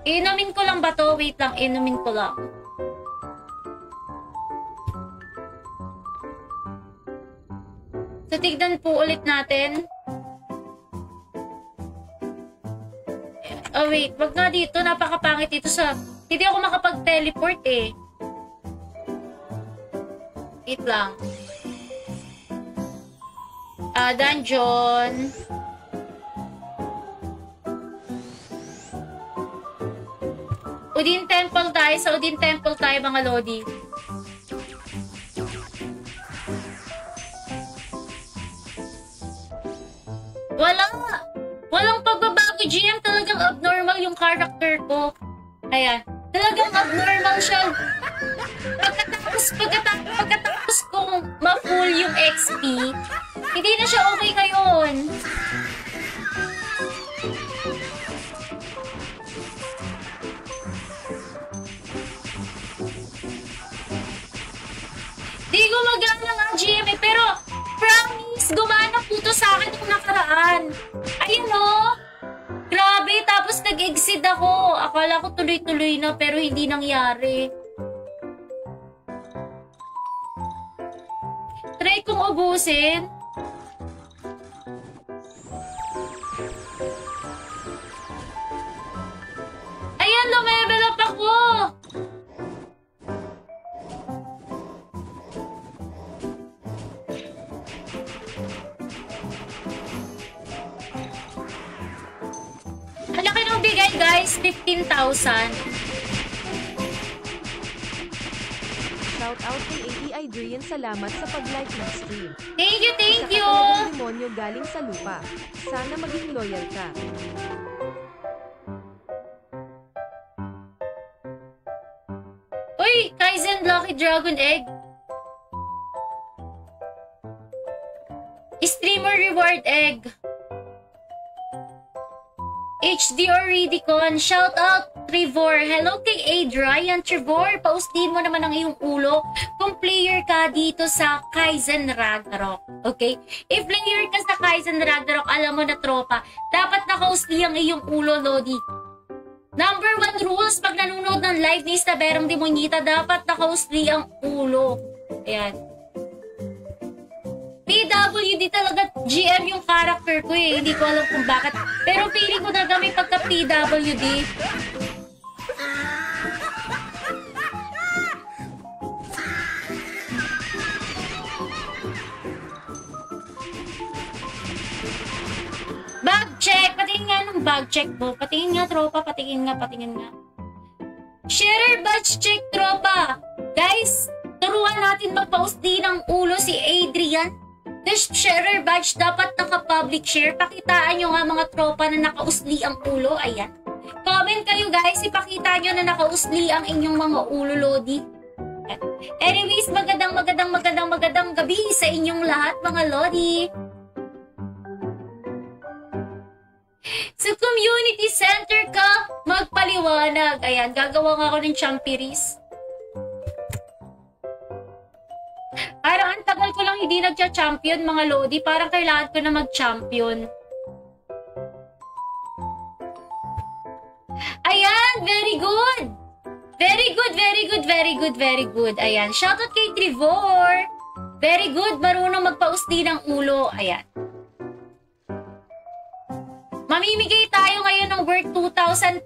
Inumin ko lang ba to? Wait lang, inumin ko lang. So, tignan po ulit natin. Oh, wait. Wag nga dito. Napakapangit dito sa... Hindi ako makapag-teleport eh. Wait lang. Dungeon. Udin Temple tayo. Sa Udin Temple tayo, mga Lodi. Walang pagbabago, GM. Talagang abnormal yung character ko. Ayan. Talagang abnormal siya. Pagkatapos kong ma-full yung XP, hindi na siya okay ngayon. Di gumagana nga, GM, pero promise, gumana po to sa akin nung nakaraan. Ayun o. Grabe, tapos nag-exceed ako. Akala ko tuloy-tuloy na, pero hindi nangyari. Try kong ubusin. Ayan, lumevel up ako. Ang laki ng bigay, guys. 15,000. Shout out kay A.E. Adrian, salamat sa pag-like ng stream. Thank you, thank you! Sa demonyo galing sa lupa. Sana maging loyal ka. Uy! Kaizen Lucky Dragon Egg! Streamer Reward Egg! HD or Redicon, shout out Trevor. Hello kay Adrian. Trevor, paustin mo naman ang iyong ulo kung player ka dito sa Kaizen Ragnarok. Okay? If player ka sa Kaizen Ragnarok, alam mo na tropa, dapat nakausli ang iyong ulo, Lodi. Number 1 rules pag nanonood ng live ni Staberang Demonita, dapat nakausli ang ulo. Ayan. PWD talaga, GM yung character ko eh. Hindi ko alam kung bakit. Pero feeling ko talaga may pagka PWD. Bag check! Patingin nga ng bag check mo. Patingin nga, tropa. Patingin nga. Sharer badge check, tropa. Guys, turuan natin magpa-usdi ng ulo si Adrian. This sharer badge dapat naka-public share. Pakitaan nyo nga mga tropa na nakausli ang ulo. Ayan. Comment kayo guys. Ipakita nyo na nakausli ang inyong mga ulo, Lodi. Anyways, magandang gabi sa inyong lahat, mga Lodi. Sa community center ka, magpaliwanag. Ayan, gagawa nga ako ng champiris. Parang ang tagal ko lang hindi nagcha-champion, mga Lodi. Parang kailangan ko na mag-champion. Ayan, very good. Very good. Ayan, shoutout kay Trevor. Very good, marunong magpausdi ng ulo. Ayan. Mamimigay tayo ngayon ng worth 2,300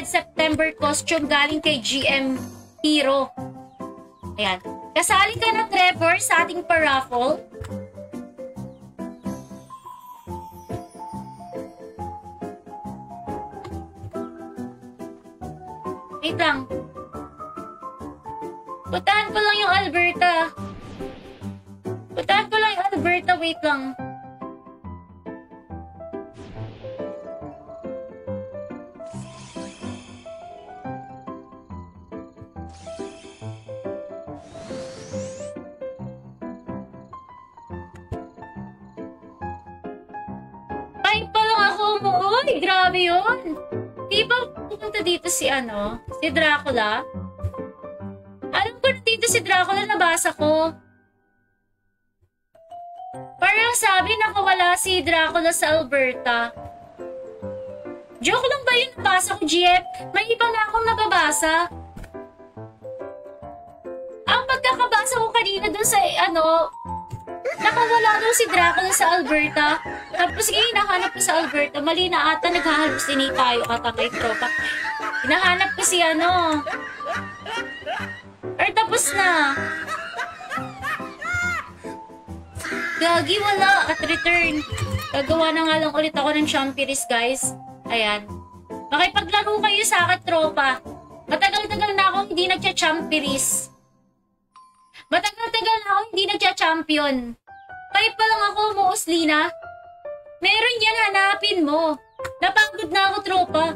September costume galing kay GM Hero. Ayan. Kasali ka na, Trevor, sa ating paraffle. Wait lang. Putahan ko lang yung Alberta. Wait lang. Grabe yun. Di ba pupunta dito si si Dracula? Alam ko na dito si Dracula, nabasa ko. Parang sabi nakawala si Dracula sa Alberta. Joke lang ba ba yung nabasa ko, GF? May iba na akong nababasa. Ang pagkakabasa ko kanina dun sa, nakawala daw si Dracula sa Alberta. Tapos sige, hinahanap ko sa Alberta. Mali na ata, naghahalusinate tayo ata kay tropa. Hinahanap ko si or tapos na. Gagi, wala. At return. Gagawa na nga lang ulit ako ng Champiris, guys. Ayan. Makipaglaro kayo sa akin, tropa. Matagal-tagal na akong hindi nagcha-Champiris. Matagal-tagal na akong hindi nagcha-champion. Type pa lang ako, Muuslina. Meron yan, hanapin mo. Napagod na ako, tropa.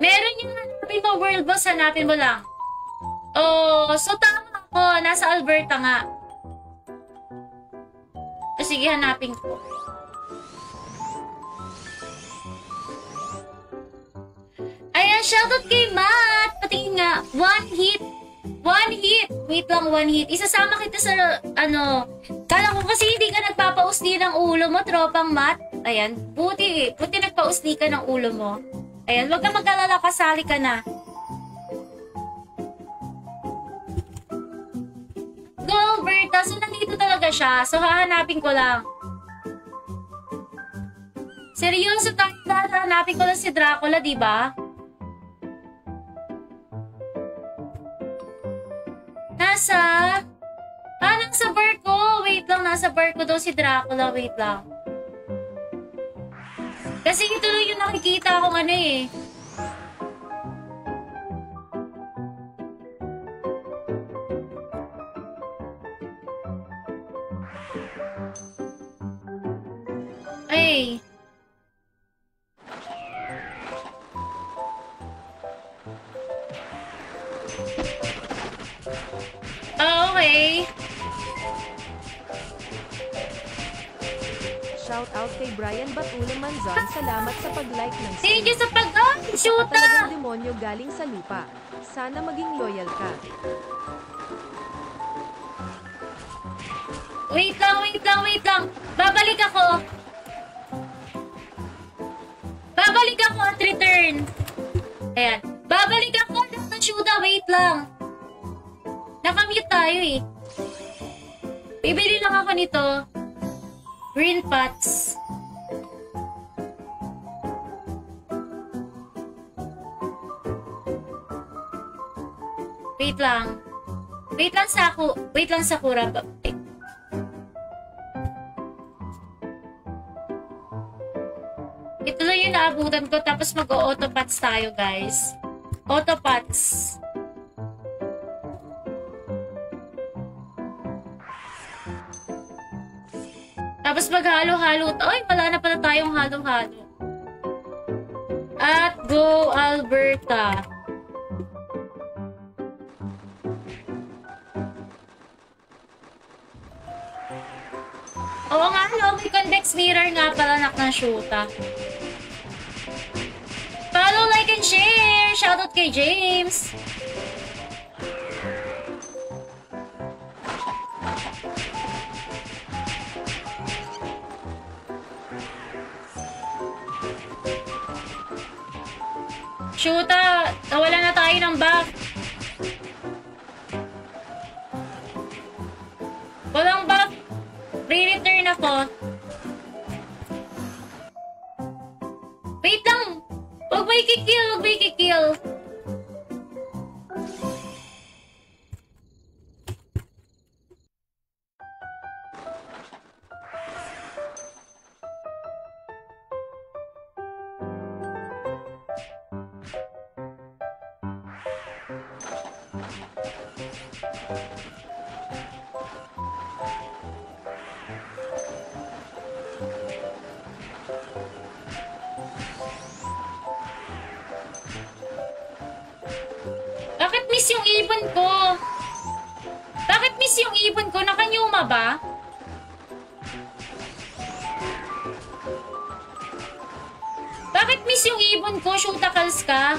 Meron yung hanapin mo, World Boss, hanapin mo lang. Oh, so tama ako. Nasa Alberta nga. O sige, hanapin ko. Ayan, shoutout kay Matt. Patingin nga. One hit. Wait lang, one hit. Isasama kita sa, kala ko kasi hindi ka nagpapausli ng ulo mo, tropang Matt. Ayan, buti nagpausli ka ng ulo mo. Ayan, wag ka mag-alala, kasali ka na. Go, Alberta. So, nandito talaga siya. So, hahanapin ko lang. Seryoso tayo, hahanapin ko lang si Dracula, diba? Nasa bar ko. Wait lang, nasa bar ko daw si Dracula. Wait lang. Kasi ito lang yung nakikita akong eh. Ay. Okay. Shout out kay Brian Batula Manzon. Salamat sa pag-like ng Thank you sa shoota! Talagang demonyo galing sa lupa. Sana maging loyal ka. Wait lang. Babalik ako at return. Ayan. Babalik ako ng shoota. Wait lang. Nakamute tayo eh. Bibili lang ako nito. Green pots. Wait lang. Wait lang, Sakura. Ito lang yung naabutan ko. Tapos mag-auto-pots tayo, guys. Auto-pots. Tapos maghalo-halo. Ay, wala na pala tayong halo-halo. At go, Alberta. Oo nga, may convex mirror nga pala nakashoota. Follow, like, and share! Shoutout kay James! Shoota! Nawala na tayo ng buff. Walang buff. Re-return ako. Wait lang! Huwag mo i-kill! Bakit miss yung ibon ko? Bakit miss yung ibon ko? Nakanyuma ba? Bakit miss yung ibon ko? Shootacals ka?